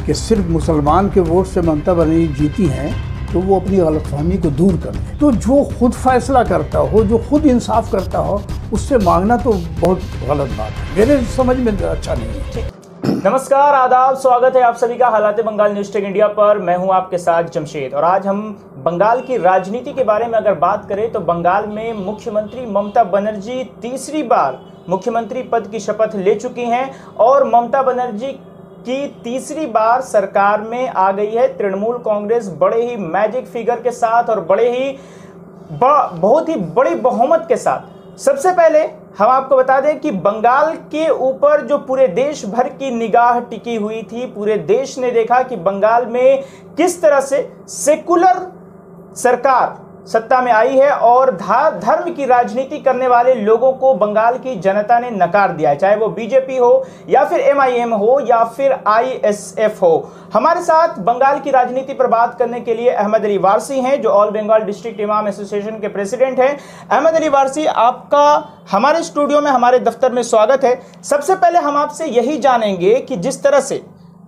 कि सिर्फ मुसलमान के वोट से ममता बनर्जी जीती हैं, तो वो अपनी गलतफहमी को दूर कर दें। तो जो खुद फैसला करता हो, जो खुद इंसाफ करता हो, उससे मांगना तो बहुत गलत बात है, मेरे समझ में अच्छा नहीं है। नमस्कार, आदाब, स्वागत है आप सभी का हालात बंगाल न्यूज़ टेक इंडिया पर। मैं हूं आपके साथ जमशेद और आज हम बंगाल की राजनीति के बारे में अगर बात करें तो बंगाल में मुख्यमंत्री ममता बनर्जी तीसरी बार मुख्यमंत्री पद की शपथ ले चुकी हैं और ममता बनर्जी की तीसरी बार सरकार में आ गई है तृणमूल कांग्रेस बड़े ही मैजिक फिगर के साथ और बहुत ही बड़ी बहुमत के साथ। सबसे पहले हम आपको बता दें कि बंगाल के ऊपर जो पूरे देश भर की निगाह टिकी हुई थी, पूरे देश ने देखा कि बंगाल में किस तरह से सेकुलर सरकार सत्ता में आई है और धर्म की राजनीति करने वाले लोगों को बंगाल की जनता ने नकार दिया है, चाहे वो बीजेपी हो या फिर एमआईएम हो या फिर आईएसएफ हो। हमारे साथ बंगाल की राजनीति पर बात करने के लिए अहमद अली वारसी हैं, जो ऑल बंगाल डिस्ट्रिक्ट इमाम एसोसिएशन के प्रेसिडेंट हैं। अहमद अली वारसी, आपका हमारे स्टूडियो में, हमारे दफ्तर में स्वागत है। सबसे पहले हम आपसे यही जानेंगे कि जिस तरह से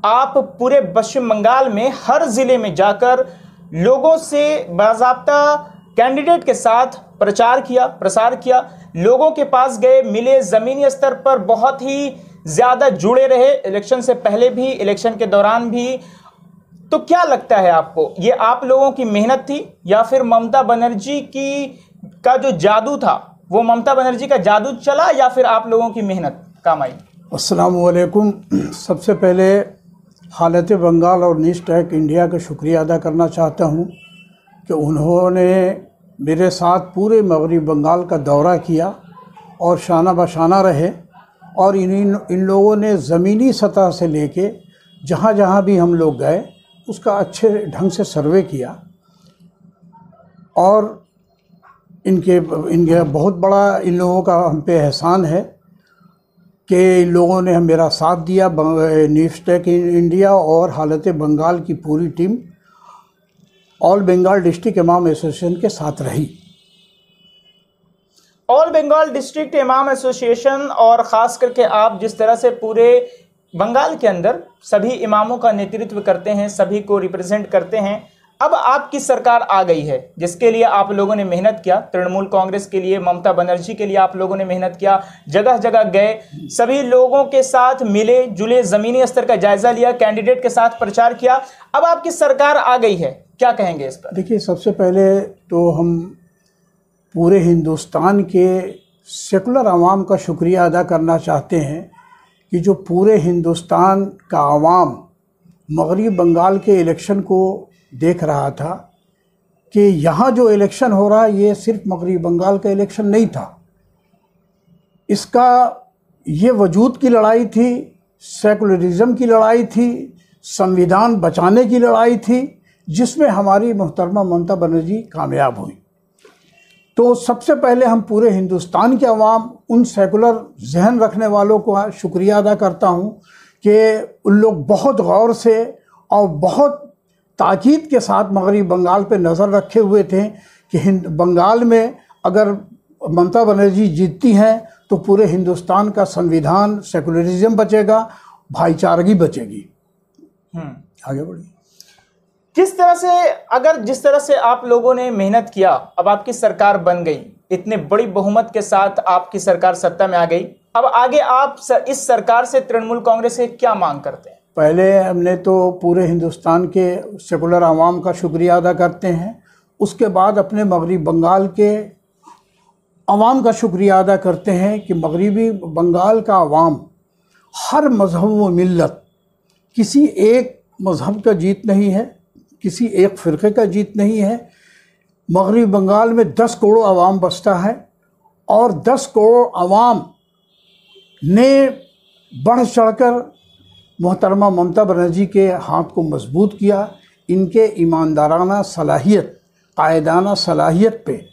आप पूरे पश्चिम बंगाल में हर जिले में जाकर लोगों से बाज़ाब्ता कैंडिडेट के साथ प्रसार किया, लोगों के पास गए, मिले, ज़मीनी स्तर पर बहुत ही ज़्यादा जुड़े रहे, इलेक्शन से पहले भी, इलेक्शन के दौरान भी। तो क्या लगता है आपको, ये आप लोगों की मेहनत थी या फिर ममता बनर्जी का जो जादू था वो ममता बनर्जी का जादू चला या फिर आप लोगों की मेहनत काम आई? अस्सलाम वालेकुम। सबसे पहले हालत बंगाल और न्यूज़ टेक इंडिया का शुक्रिया अदा करना चाहता हूँ कि उन्होंने मेरे साथ पूरे मगरबी बंगाल का दौरा किया और शाना बशाना रहे और इन लोगों ने ज़मीनी सतह से लेके जहाँ जहाँ भी हम लोग गए उसका अच्छे ढंग से सर्वे किया और इनके बहुत बड़ा इन लोगों का हम पे एहसान है कि इन लोगों ने मेरा साथ दिया। न्यूज़ टेक इंडिया और हालत बंगाल की पूरी टीम ऑल बंगाल डिस्ट्रिक्ट इमाम एसोसिएशन के साथ रही। ऑल बंगाल डिस्ट्रिक्ट इमाम एसोसिएशन और ख़ास करके आप जिस तरह से पूरे बंगाल के अंदर सभी इमामों का नेतृत्व करते हैं, सभी को रिप्रेजेंट करते हैं। अब आपकी सरकार आ गई है जिसके लिए आप लोगों ने मेहनत किया, तृणमूल कांग्रेस के लिए, ममता बनर्जी के लिए आप लोगों ने मेहनत किया, जगह जगह गए, सभी लोगों के साथ मिले जुले, ज़मीनी स्तर का जायज़ा लिया, कैंडिडेट के साथ प्रचार किया। अब आपकी सरकार आ गई है, क्या कहेंगे इस पर? देखिए, सबसे पहले तो हम पूरे हिंदुस्तान के सेकुलर आवाम का शुक्रिया अदा करना चाहते हैं कि जो पूरे हिंदुस्तान का आवाम मगरबी बंगाल के इलेक्शन को देख रहा था कि यहाँ जो इलेक्शन हो रहा है ये सिर्फ मगरबी बंगाल का इलेक्शन नहीं था, इसका ये वजूद की लड़ाई थी, सेकुलरिज्म की लड़ाई थी, संविधान बचाने की लड़ाई थी, जिसमें हमारी मोहतरमा ममता बनर्जी कामयाब हुई। तो सबसे पहले हम पूरे हिंदुस्तान के अवाम, उन सेकुलर जहन रखने वालों को शुक्रिया अदा करता हूँ कि उन लोग बहुत गौर से और बहुत ताकीद के साथ मगरबी बंगाल पे नज़र रखे हुए थे कि बंगाल में अगर ममता बनर्जी जीतती हैं तो पूरे हिंदुस्तान का संविधान, सेकुलरिज्म बचेगा, भाईचारगी बचेगी। आगे बढ़िए। जिस तरह से आप लोगों ने मेहनत किया, अब आपकी सरकार बन गई, इतने बड़ी बहुमत के साथ आपकी सरकार सत्ता में आ गई। अब आगे आप इस सरकार से तृणमूल कांग्रेस से क्या मांग करते हैं? पहले हमने तो पूरे हिंदुस्तान के सेकुलर आवाम का शुक्रिया अदा करते हैं, उसके बाद अपने मगरबी बंगाल के आवाम का शुक्रिया अदा करते हैं कि मगरबी बंगाल का आवाम हर मज़हब व मिल्लत, किसी एक मज़हब का जीत नहीं है, किसी एक फ़िरक़े का जीत नहीं है। मगरबी बंगाल में 10 करोड़ आवाम बसता है और 10 करोड़ आवाम ने बढ़ चढ़कर मोहतरमा ममता बनर्जी के हाथ को मजबूत किया। इनके ईमानदाराना सलाहियत, कायदाना सलाहियत पे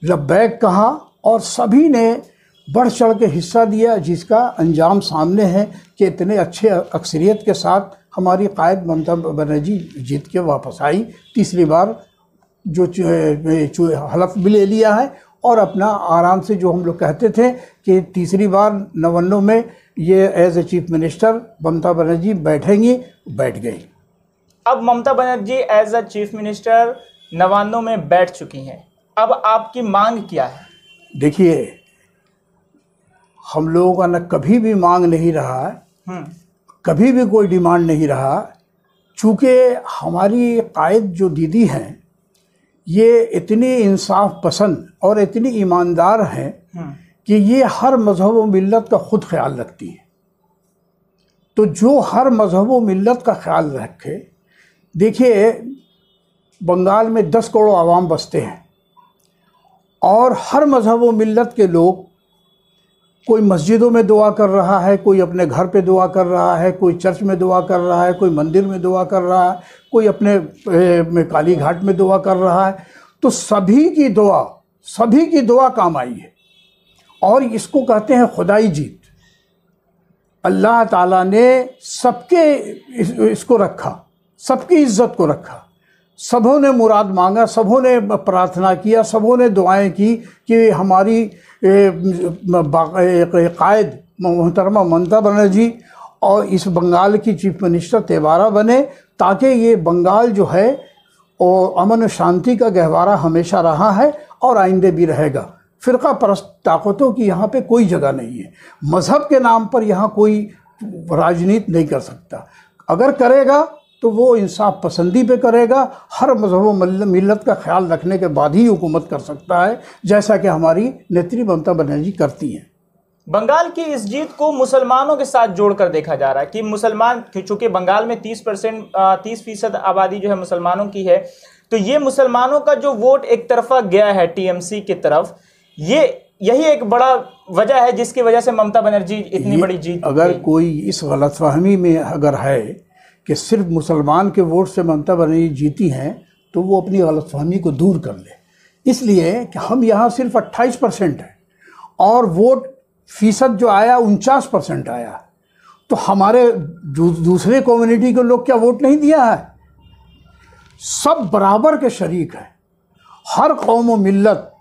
लब्बैक कहा और सभी ने बढ़ चढ़ के हिस्सा दिया, जिसका अंजाम सामने है कि इतने अच्छे अक्सरियत के साथ हमारी कायद ममता बनर्जी जीत के वापस आई। तीसरी बार जो हलफ भी ले लिया है और अपना आराम से, जो हम लोग कहते थे कि तीसरी बार 99 में ये as a chief minister Mamata Banerjee बैठेंगी, बैठ गई। अब Mamata Banerjee as a chief minister 99 में बैठ चुकी हैं, अब आपकी मांग क्या है? देखिए, हम लोगों का न कभी भी मांग नहीं रहा है, कभी भी कोई डिमांड नहीं रहा, चूँकि हमारी कायद जो दीदी हैं ये इतनी इंसाफ पसंद और इतनी ईमानदार हैं कि ये हर मजहब व मिल्लत का खुद ख्याल रखती हैं। तो जो हर मजहब व मिल्लत का ख्याल रखे, देखिए बंगाल में 10 करोड़ आवाम बसते हैं और हर मजहब व मिल्लत के लोग, कोई मस्जिदों में दुआ कर रहा है, कोई अपने घर पे दुआ कर रहा है, कोई चर्च में दुआ कर रहा है, कोई मंदिर में दुआ कर रहा है, कोई अपने काली घाट में दुआ कर रहा है। तो सभी की दुआ काम आई है और इसको कहते हैं खुदाई जीत। अल्लाह ताला ने सबके इसको रखा, सबकी इज्जत को रखा, सबों ने मुराद मांगा, सबों ने प्रार्थना किया, सबों ने दुआएं की कि हमारी कायद मोहतरमा ममता बनर्जी और इस बंगाल की चीफ मिनिस्टर तेबारा बने, ताकि ये बंगाल जो है और अमन शांति का गहवारा हमेशा रहा है और आइंदे भी रहेगा। फ़िरका परस्त ताकतों की यहाँ पे कोई जगह नहीं है। मज़हब के नाम पर यहाँ कोई राजनीति नहीं कर सकता। अगर करेगा तो वो इंसाफ पसंदी पे करेगा, हर मजहब मिल्लत का ख्याल रखने के बाद ही हुकूमत कर सकता है, जैसा कि हमारी नेत्री ममता बनर्जी करती हैं। बंगाल की इस जीत को मुसलमानों के साथ जोड़कर देखा जा रहा है कि मुसलमान, चूंकि बंगाल में 30% आबादी जो है मुसलमानों की है, तो ये मुसलमानों का जो वोट एक तरफा गया है टीएमसी की तरफ, यही एक बड़ा वजह है जिसकी वजह से ममता बनर्जी इतनी बड़ी जीत। अगर कोई इस गलतफहमी में अगर है कि सिर्फ मुसलमान के वोट से ममता बनर्जी जीती हैं, तो वो अपनी गलतफहमी को दूर कर ले। इसलिए कि हम यहाँ सिर्फ 28% है और वोट फीसद जो आया 49% आया, तो हमारे दूसरे कम्युनिटी के लोग क्या वोट नहीं दिया है? सब बराबर के शरीक हैं। हर कौम व मिल्लत,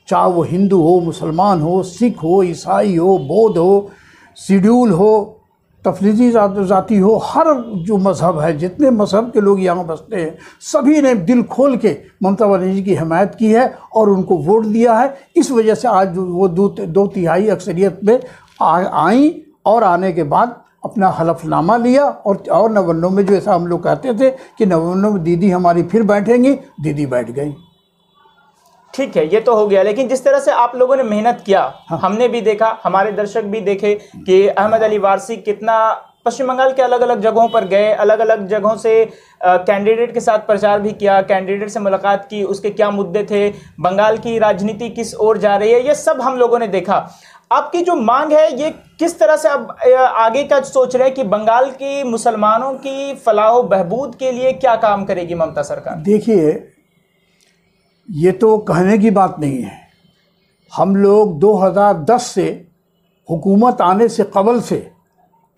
चाहे वो हिंदू हो, मुसलमान हो, सिख हो, ईसाई हो, बौद्ध हो, शेड्यूल हो, तफरीजी जाति हो, हर जो मज़हब है, जितने मज़हब के लोग यहाँ बसते हैं, सभी ने दिल खोल के ममता बनर्जी की हिमायत की है और उनको वोट दिया है। इस वजह से आज वो 2/3 अक्सरियत में आई और आने के बाद अपना हलफनामा लिया और 99 में, जो ऐसा हम लोग कहते थे कि 99 में दीदी हमारी फिर बैठेंगी, दीदी बैठ गई। ठीक है, ये तो हो गया, लेकिन जिस तरह से आप लोगों ने मेहनत किया, हमने भी देखा, हमारे दर्शक भी देखे कि अहमद अली वारसी कितना पश्चिम बंगाल के अलग अलग जगहों पर गए, अलग अलग जगहों से कैंडिडेट के साथ प्रचार भी किया, कैंडिडेट से मुलाकात की, उसके क्या मुद्दे थे, बंगाल की राजनीति किस ओर जा रही है, ये सब हम लोगों ने देखा। आपकी जो मांग है, ये किस तरह से अब आगे का सोच रहे हैं कि बंगाल की मुसलमानों की फलाह बहबूद के लिए क्या काम करेगी ममता सरकार? देखिए, ये तो कहने की बात नहीं है। हम लोग 2010 से हुकूमत आने से कबल से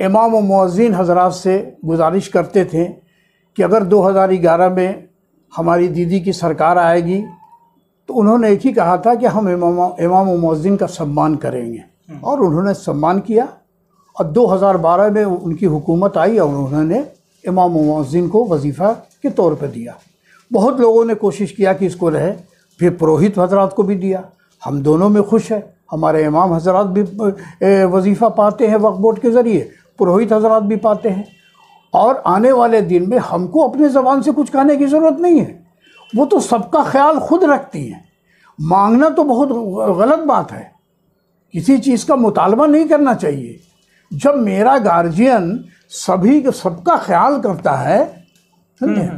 इमाम व मुअज्जिन हजरात से गुजारिश करते थे कि अगर 2011 में हमारी दीदी की सरकार आएगी तो उन्होंने एक ही कहा था कि हम इमाम व मुअज्जिन का सम्मान करेंगे, और उन्होंने सम्मान किया। और 2012 में उनकी हुकूमत आई और उन्होंने इमाम व मुअज्जिन को वजीफ़ा के तौर पर दिया। बहुत लोगों ने कोशिश किया कि इसको रहे, फिर पुरोहित हजरात को भी दिया। हम दोनों में खुश है, हमारे इमाम हजरात भी वजीफ़ा पाते हैं वक्फ बोर्ड के ज़रिए, पुरोहित हजरात भी पाते हैं। और आने वाले दिन में हमको अपने ज़बान से कुछ कहने की ज़रूरत नहीं है, वो तो सबका ख्याल खुद रखती हैं। मांगना तो बहुत गलत बात है, किसी चीज़ का मुतालबा नहीं करना चाहिए। जब मेरा गार्जियन सबका ख्याल करता है, समझे,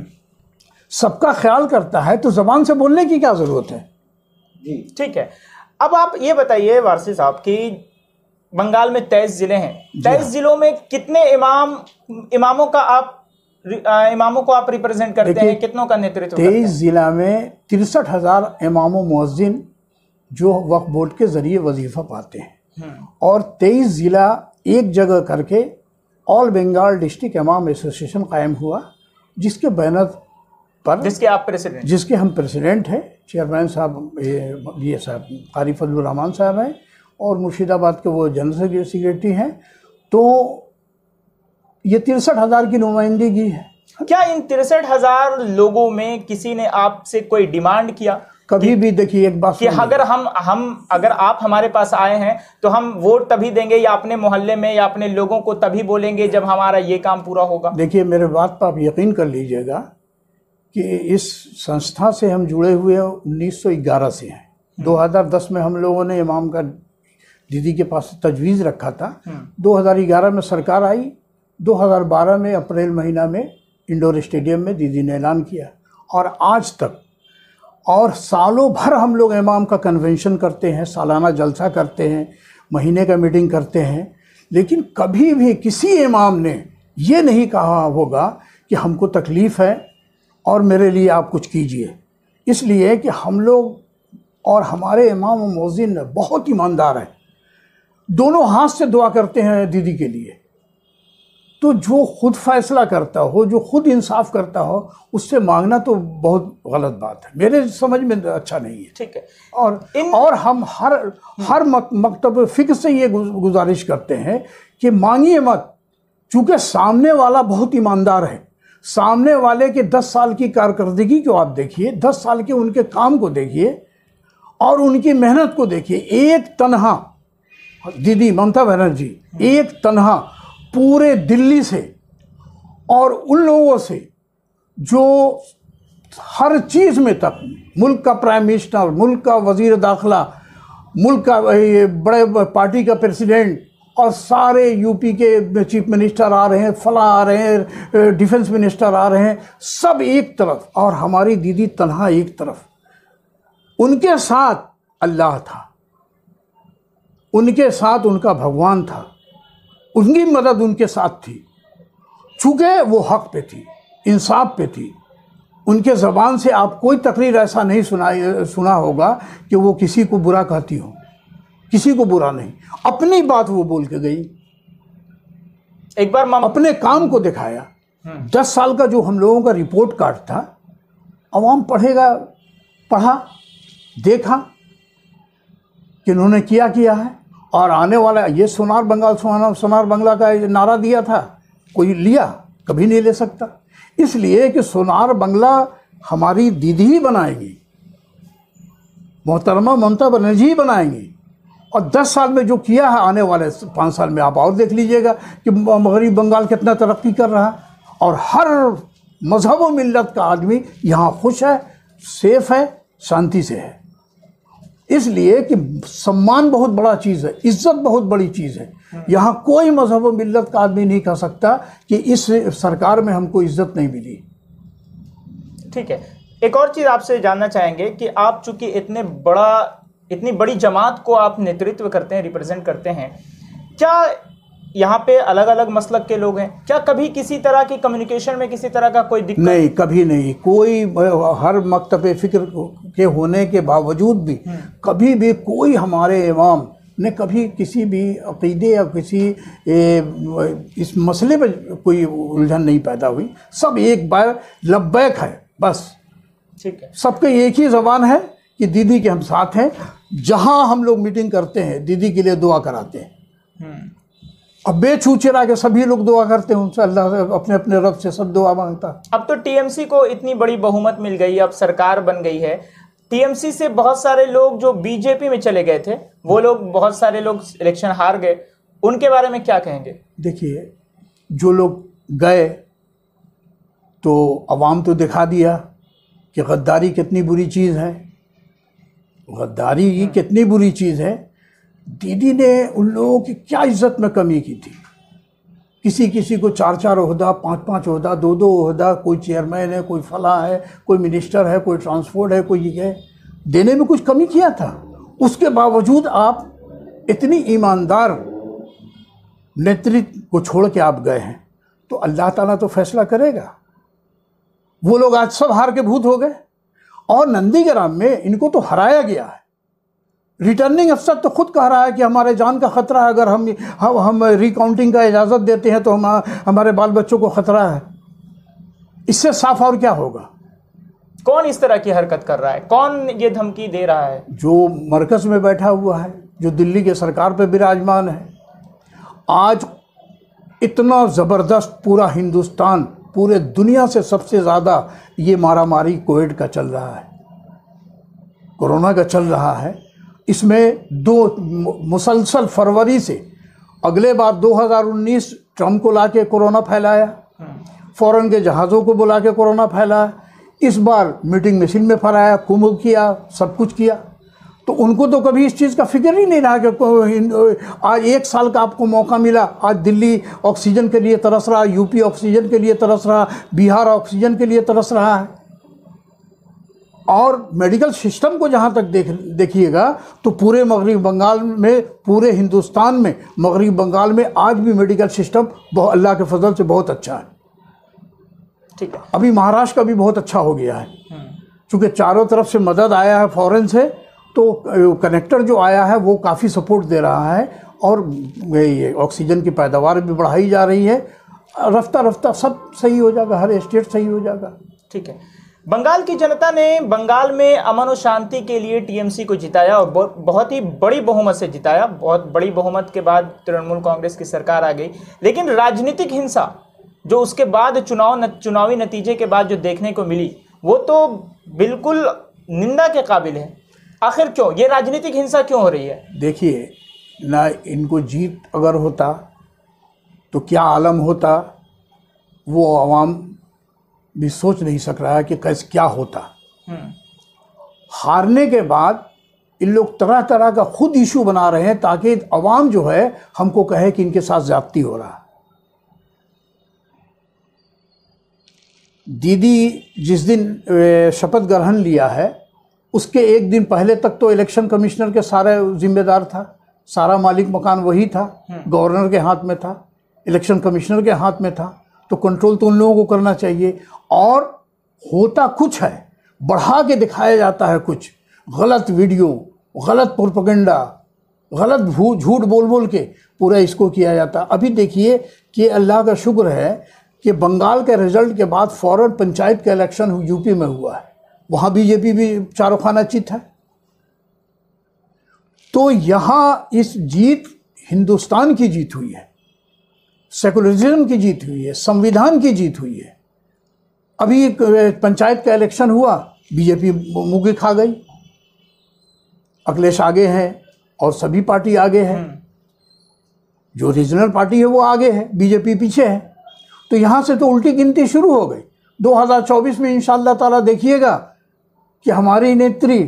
सबका ख्याल करता है, तो ज़बान से बोलने की क्या ज़रूरत है? जी ठीक है। अब आप ये बताइए वारसी साहब कि बंगाल में 23 ज़िले हैं, 23 ज़िलों में कितने इमामों को आप रिप्रेजेंट करते हैं, कितनों का नेतृत्व? 23 ज़िला में 63,000 इमाम मुअज्जिन जो वक्फ बोर्ड के ज़रिए वजीफ़ा पाते हैं, और 23 ज़िला एक जगह करके ऑल बंगाल डिस्ट्रिक्ट इमाम एसोसिएशन कायम हुआ, जिसके बैनर पर जिसके आप प्रेसिडेंट, जिसके हम प्रेसिडेंट हैं। चेयरमैन साहब ये साहब कारी फजलुर रहमान साहब हैं और मुर्शिदाबाद के वो जनरल सेक्रेटरी हैं। तो ये 63,000 की नुमाइंदगी है। क्या इन 63,000 लोगों में किसी ने आपसे कोई डिमांड किया? कभी भी देखिए एक बात कि अगर आप हमारे पास आए हैं तो हम वोट तभी देंगे या अपने मोहल्ले में या अपने लोगों को तभी बोलेंगे जब हमारा ये काम पूरा होगा? देखिए मेरे बात पर आप यकीन कर लीजिएगा कि इस संस्था से हम जुड़े हुए 1911 से हैं। 2010 में हम लोगों ने इमाम का दीदी के पास तजवीज़ रखा था। 2011 में सरकार आई। 2012 में अप्रैल महीना में इंडोर स्टेडियम में दीदी ने ऐलान किया और आज तक और सालों भर हम लोग इमाम का कन्वेंशन करते हैं, सालाना जलसा करते हैं, महीने का मीटिंग करते हैं, लेकिन कभी भी किसी इमाम ने ये नहीं कहा होगा कि हमको तकलीफ़ है और मेरे लिए आप कुछ कीजिए। इसलिए कि हम लोग और हमारे इमाम और मौज़िन बहुत ईमानदार हैं, दोनों हाथ से दुआ करते हैं दीदी के लिए। तो जो खुद फैसला करता हो, जो खुद इंसाफ करता हो, उससे मांगना तो बहुत गलत बात है, मेरे समझ में अच्छा नहीं है। ठीक है। और हम हर मकतब फ़िक्र से ये गुजारिश करते हैं कि मांगिए मत, चूँकि सामने वाला बहुत ईमानदार है। सामने वाले के 10 साल की कारकर्दगी को आप देखिए, 10 साल के उनके काम को देखिए और उनकी मेहनत को देखिए। एक तन्हा दीदी ममता बनर्जी एक तन्हा पूरे दिल्ली से और उन लोगों से जो हर चीज़ में तक, मुल्क का प्राइम मिनिस्टर, मुल्क का वज़ीर दाखिला, मुल्क का बड़े पार्टी का प्रेसिडेंट और सारे यूपी के चीफ मिनिस्टर आ रहे हैं, फला आ रहे हैं, डिफेंस मिनिस्टर आ रहे हैं, सब एक तरफ और हमारी दीदी तन्हा एक तरफ। उनके साथ अल्लाह था, उनके साथ उनका भगवान था, उनकी मदद उनके साथ थी। चूँकि वो हक़ पे थी, इंसाफ पे थी, उनके ज़बान से आप कोई तकरीर ऐसा नहीं सुना होगा कि वो किसी को बुरा कहती हो, किसी को बुरा नहीं, अपनी बात वो बोल के गई। एक बार अपने काम को दिखाया। 10 साल का जो हम लोगों का रिपोर्ट कार्ड था, अवाम पढ़ा देखा कि उन्होंने किया है। और आने वाला ये सोनार बंगला का नारा दिया था, कोई लिया? कभी नहीं ले सकता। इसलिए कि सोनार बंगला हमारी दीदी ही बनाएंगी, मोहतरमा ममता बनर्जी ही बनाएंगी। और 10 साल में जो किया है, आने वाले 5 साल में आप और देख लीजिएगा कि मगरबी बंगाल कितना तरक्की कर रहा है और हर मजहब व मिल्लत का आदमी यहाँ खुश है, सेफ है, शांति से है। इसलिए कि सम्मान बहुत बड़ा चीज़ है, इज़्ज़त बहुत बड़ी चीज़ है। यहाँ कोई मजहब व मिल्लत का आदमी नहीं कह सकता कि इस सरकार में हमको इज़्ज़त नहीं मिली। ठीक है। एक और चीज़ आपसे जानना चाहेंगे कि आप चूँकि इतनी बड़ी जमात को आप नेतृत्व करते हैं, रिप्रेजेंट करते हैं, क्या यहाँ पे अलग अलग मसलक के लोग हैं? क्या कभी किसी तरह की कम्युनिकेशन में किसी तरह का कोई दिक्कत? नहीं, कभी नहीं। कोई हर मकतब फ़िक्र के होने के बावजूद भी कभी भी कोई हमारे इमाम ने कभी किसी भी अक़ीदे या किसी इस मसले पर कोई उलझन नहीं पैदा हुई। सब एक बार लब्बैक है बस। ठीक है। सबके एक ही ज़बान है कि दीदी के हम साथ हैं। जहाँ हम लोग मीटिंग करते हैं दीदी के लिए दुआ कराते हैं। अब बेचूचरा के सभी लोग दुआ करते हैं उनसे, अल्लाह से, अपने अपने रब से सब दुआ मांगता। अब तो टीएमसी को इतनी बड़ी बहुमत मिल गई, अब सरकार बन गई है। टीएमसी से बहुत सारे लोग जो बीजेपी में चले गए थे, वो लोग बहुत सारे लोग इलेक्शन हार गए, उनके बारे में क्या कहेंगे? देखिए, जो लोग गए तो अवाम तो दिखा दिया कि गद्दारी कितनी बुरी चीज़ है, गद्दारी कितनी बुरी चीज़ है। दीदी ने उन लोगों की क्या इज्जत में कमी की थी। किसी को 4 ओहदा, 5 ओहदा, 2 ओहदा, कोई चेयरमैन है, कोई फला है, कोई मिनिस्टर है, कोई ट्रांसपोर्ट है, कोई ये है, देने में कुछ कमी किया था। उसके बावजूद आप इतनी ईमानदार नेतृत्व को छोड़ के आप गए हैं, तो अल्लाह ताला तो फैसला करेगा। वो लोग आज सब हार के भूत हो गए और नंदीग्राम में इनको तो हराया गया है। रिटर्निंग अफसर तो खुद कह रहा है कि हमारे जान का ख़तरा है, अगर हम रिकाउंटिंग का इजाज़त देते हैं तो हमारे बाल बच्चों को ख़तरा है। इससे साफ और क्या होगा? कौन इस तरह की हरकत कर रहा है, कौन ये धमकी दे रहा है? जो मरकज़ में बैठा हुआ है, जो दिल्ली के सरकार पे विराजमान है। आज इतना ज़बरदस्त पूरा हिंदुस्तान, पूरे दुनिया से सबसे ज़्यादा ये मारामारी कोविड का चल रहा है, कोरोना का चल रहा है। इसमें मुसलसल फरवरी से, अगले बार 2019 ट्रम्प को लाके कोरोना फैलाया, फ़ौरन के जहाज़ों को बुला के कोरोना फैलाया, इस बार मीटिंग मशीन में फराया, कुंभ किया, सब कुछ किया। तो उनको तो कभी इस चीज़ का फिक्र ही नहीं रहा कि आज 1 साल का आपको मौका मिला। आज दिल्ली ऑक्सीजन के लिए तरस रहा, यूपी ऑक्सीजन के लिए तरस रहा, बिहार ऑक्सीजन के लिए तरस रहा है। और मेडिकल सिस्टम को जहाँ तक देखिएगा तो पूरे मगरबी बंगाल में, पूरे हिंदुस्तान में, मगरबी बंगाल में आज भी मेडिकल सिस्टम अल्लाह के फजल से बहुत अच्छा है। ठीक है। अभी महाराष्ट्र का भी बहुत अच्छा हो गया है, चूँकि चारों तरफ से मदद आया है फॉरेन से, तो कनेक्टर जो आया है वो काफ़ी सपोर्ट दे रहा है और ये ऑक्सीजन की पैदावार भी बढ़ाई जा रही है। रफ्ता रफ्ता सब सही हो जाएगा, हर स्टेट सही हो जाएगा। ठीक है। बंगाल की जनता ने बंगाल में अमन और शांति के लिए टीएमसी को जिताया और बहुत ही बड़ी बहुमत से जिताया। बहुत बड़ी बहुमत के बाद तृणमूल कांग्रेस की सरकार आ गई, लेकिन राजनीतिक हिंसा जो उसके बाद चुनावी नतीजे के बाद जो देखने को मिली, वो तो बिल्कुल निंदा के काबिल है। आखिर क्यों ये राजनीतिक हिंसा क्यों हो रही है? देखिए ना, इनको जीत अगर होता तो क्या आलम होता, वो आवाम भी सोच नहीं सक रहा है कि कैसे क्या होता। हारने के बाद इन लोग तरह तरह का खुद इशू बना रहे हैं ताकि अवाम जो है हमको कहे कि इनके साथ ज्यादती हो रहा है। दीदी जिस दिन शपथ ग्रहण लिया है उसके 1 दिन पहले तक तो इलेक्शन कमिश्नर के सारे जिम्मेदार था, सारा मालिक मकान वही था, गवर्नर के हाथ में था, इलेक्शन कमिश्नर के हाथ में था। तो कंट्रोल तो उन लोगों को करना चाहिए। और होता कुछ है, बढ़ा के दिखाया जाता है कुछ, गलत वीडियो, गलत प्रोपेगेंडा, गलत झूठ बोल बोल के पूरा इसको किया जाता है। अभी देखिए कि अल्लाह का शुक्र है कि बंगाल के रिजल्ट के बाद फ़ौरन पंचायत का इलेक्शन यूपी में हुआ है, वहाँ बीजेपी भी चारों खाना चित है। तो यहाँ इस जीत हिंदुस्तान की जीत हुई है, सेकुलरिज्म की जीत हुई है, संविधान की जीत हुई है। अभी पंचायत का इलेक्शन हुआ, बीजेपी मुँह खा गई, अखिलेश आगे हैं और सभी पार्टी आगे है, जो रीजनल पार्टी है वो आगे है, बीजेपी पीछे है। तो यहाँ से तो उल्टी गिनती शुरू हो गई। 2024 में इंशाअल्लाह ताला देखिएगा कि हमारी नेत्री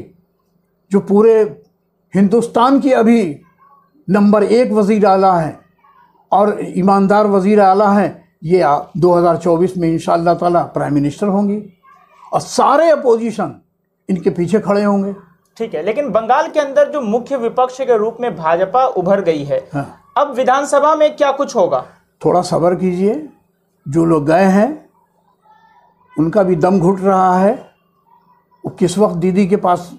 जो पूरे हिंदुस्तान की अभी नंबर 1 वज़ीर आला हैं और ईमानदार वज़ीर आला हैं, ये 2024 में इंशाअल्लाह ताला प्राइम मिनिस्टर होंगी और सारे अपोजिशन इनके पीछे खड़े होंगे। ठीक है, लेकिन बंगाल के अंदर जो मुख्य विपक्ष के रूप में भाजपा उभर गई है, हाँ। अब विधानसभा में क्या कुछ होगा? थोड़ा सब्र कीजिए, जो लोग गए हैं उनका भी दम घुट रहा है। वो किस वक्त दीदी के पास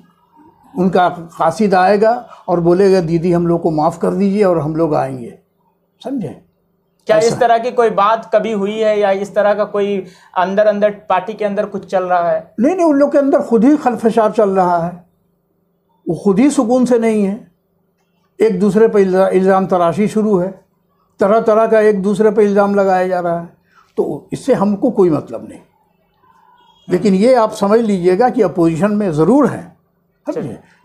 उनका कासिद आएगा और बोलेगा दीदी हम लोग को माफ़ कर दीजिए और हम लोग आएंगे, समझे? क्या इस तरह की कोई बात कभी हुई है या इस तरह का कोई अंदर पार्टी के अंदर कुछ चल रहा है? नहीं, उन लोग के अंदर खुद ही खलफशार चल रहा है, वो खुद ही सुकून से नहीं है। एक दूसरे पर इल्ज़ाम तराशी शुरू है, तरह तरह का एक दूसरे पर इल्ज़ाम लगाया जा रहा है। तो इससे हमको कोई मतलब नहीं, लेकिन ये आप समझ लीजिएगा कि अपोजिशन में ज़रूर है,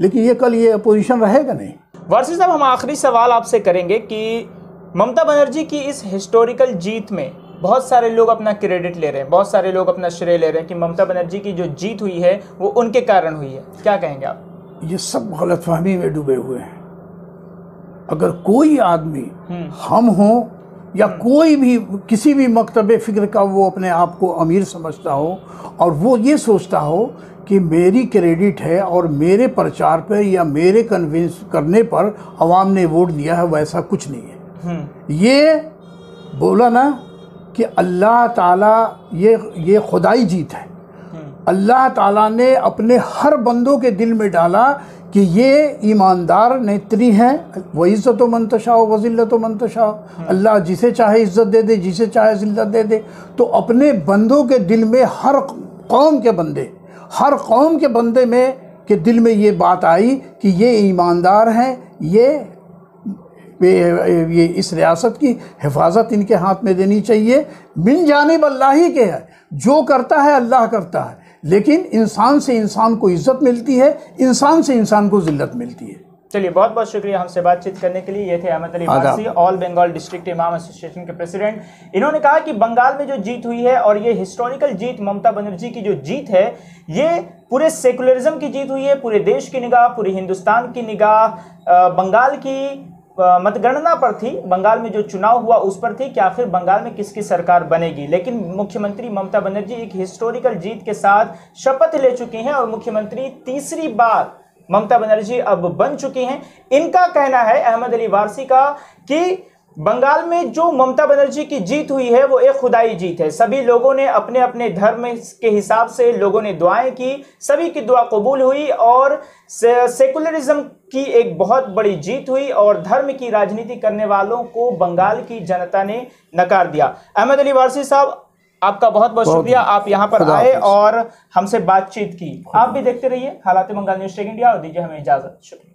लेकिन ये कल ये अपोजिशन रहेगा नहीं। वारसी साहब, हम आखिरी सवाल आपसे करेंगे कि ममता बनर्जी की इस हिस्टोरिकल जीत में बहुत सारे लोग अपना क्रेडिट ले रहे हैं, बहुत सारे लोग अपना श्रेय ले रहे हैं कि ममता बनर्जी की जो जीत हुई है वो उनके कारण हुई है। क्या कहेंगे आप? ये सब गलतफहमी में डूबे हुए हैं। अगर कोई आदमी हम हो या कोई भी किसी भी मकतबे फ़िक्र का वो अपने आप को अमीर समझता हो और वो ये सोचता हो कि मेरी क्रेडिट है और मेरे प्रचार पर या मेरे कन्विंस करने पर आवाम ने वोट दिया है, वैसा कुछ नहीं है। ये बोला ना कि अल्लाह ताला ये खुदाई जीत है। अल्लाह ताला ने अपने हर बंदों के दिल में डाला कि ये ईमानदार नेत्री हैं, व इज़्ज़त मंतशा व ज़िल्लत मंतशा। अल्लाह जिसे चाहे इज़्ज़त दे दे, जिसे चाहे ज़िल्लत दे दे। तो अपने बंदों के दिल में हर कौम के बंदे, हर कौम के बंदे में के दिल में ये बात आई कि ये ईमानदार हैं, ये इस रियासत की हिफाजत इनके हाथ में देनी चाहिए। मिन जानिब अल्लाह ही के है, जो करता है अल्लाह करता है, लेकिन इंसान से इंसान को इज़्ज़त मिलती है, इंसान से इंसान को ज़िल्लत मिलती है। चलिए, बहुत बहुत शुक्रिया हमसे बातचीत करने के लिए। ये थे अहमद अली वारसी, ऑल बंगाल डिस्ट्रिक्ट इमाम एसोसिएशन के प्रेसिडेंट। इन्होंने कहा कि बंगाल में जो जीत हुई है और ये हिस्टोरिकल जीत ममता बनर्जी की जो जीत है, ये पूरे सेकुलरिज्म की जीत हुई है। पूरे देश की निगाह, पूरे हिंदुस्तान की निगाह बंगाल की मतगणना पर थी, बंगाल में जो चुनाव हुआ उस पर थी कि आखिर बंगाल में किसकी सरकार बनेगी। लेकिन मुख्यमंत्री ममता बनर्जी एक हिस्टोरिकल जीत के साथ शपथ ले चुकी हैं और मुख्यमंत्री तीसरी बार ममता बनर्जी अब बन चुकी हैं। इनका कहना है, अहमद अली वारसी का, कि बंगाल में जो ममता बनर्जी की जीत हुई है वो एक खुदाई जीत है। सभी लोगों ने अपने अपने धर्म के हिसाब से लोगों ने दुआएं की, सभी की दुआ कबूल हुई और सेकुलरिज्म की एक बहुत बड़ी जीत हुई और धर्म की राजनीति करने वालों को बंगाल की जनता ने नकार दिया। अहमद अली वारसी साहब, आपका बहुत बहुत शुक्रिया, आप यहाँ पर आए और हमसे बातचीत की। आप भी देखते रहिए हालात बंगाल न्यूज़ टेक इंडिया और दीजिए हमें इजाजत। शुक्रिया।